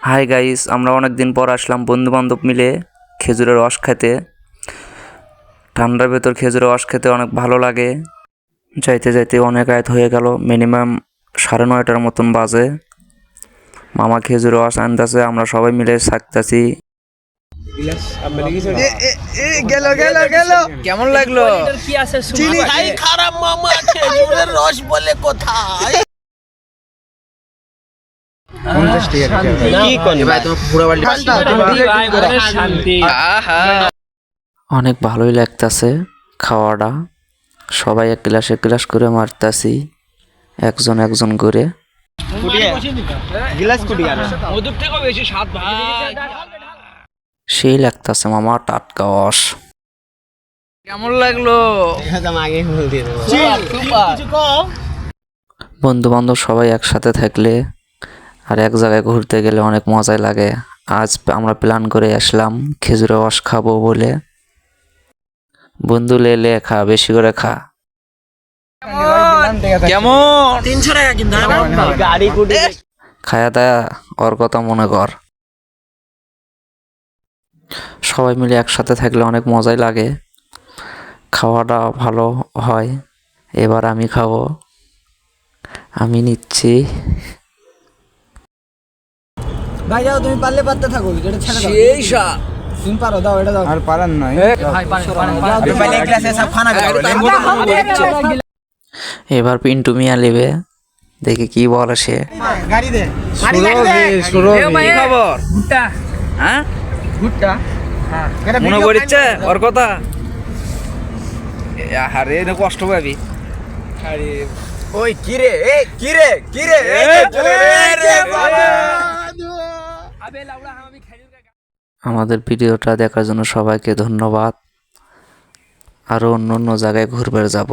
Hi guys, আমরা অনেক দিন পর আসলাম বন্ধু বান্ধব মিলে খেজুরের রস খেতে। ঠান্ডার ভেতর খেজুরের রস খেতে অনেক ভালো লাগে। যাইতে যাইতে অনেক রাত হয়ে গেল, মিনিমাম 9:30 মতন বাজে। মামা খেজুরের রস আনতেছে, আমরা সবাই মিলে থাকতেছি। কেমন লাগলো? খারাপ মামা, খেজুরের রস বলে কোথায়? অনেক ভালোই লাগতেছে খাওয়াটা। সবাই এক গ্লাস করে মারতাছি, একজন একজন করে। সেই লাগতেছে মামা টাটকা রস। কেমন লাগলো? বন্ধু বান্ধব সবাই একসাথে থাকলে আর এক জায়গায় ঘুরতে গেলে অনেক মজাই লাগে। আজ আমরা প্ল্যান করে আসলাম খেজুরের রস খাবো বলে। বন্ধু লে খা, বেশি করে খা। কেমন? 300 টাকা কিন্তু খায়া দায়া ওর কথা মনে কর। সবাই মিলে একসাথে থাকলে অনেক মজাই লাগে, খাওয়াটা ভালো হয়। এবার আমি খাবো, আমি নিচ্ছি। ভাই যাও, তুমি পারলে পারতে থাকো, এটা ছেড়ে দাও। সেই স্বাদ। তুমি পারো, দাও এটা দাও। আর পারার নয়। এবার পিন্টু মিয়া নেবে, দেখি কি বলে সে। গাড়ি দে। কি খবর? ভুট্টা। হ্যাঁ, ভুট্টা। মনে পড়ছে ওর কথা? আরে না কষ্ট পাবি। ওই কিরে, কিরে আমাদের ভিডিওটা দেখার জন্য সবাইকে ধন্যবাদ। আরো অন্য অন্য জায়গায় ঘুরবে যাব।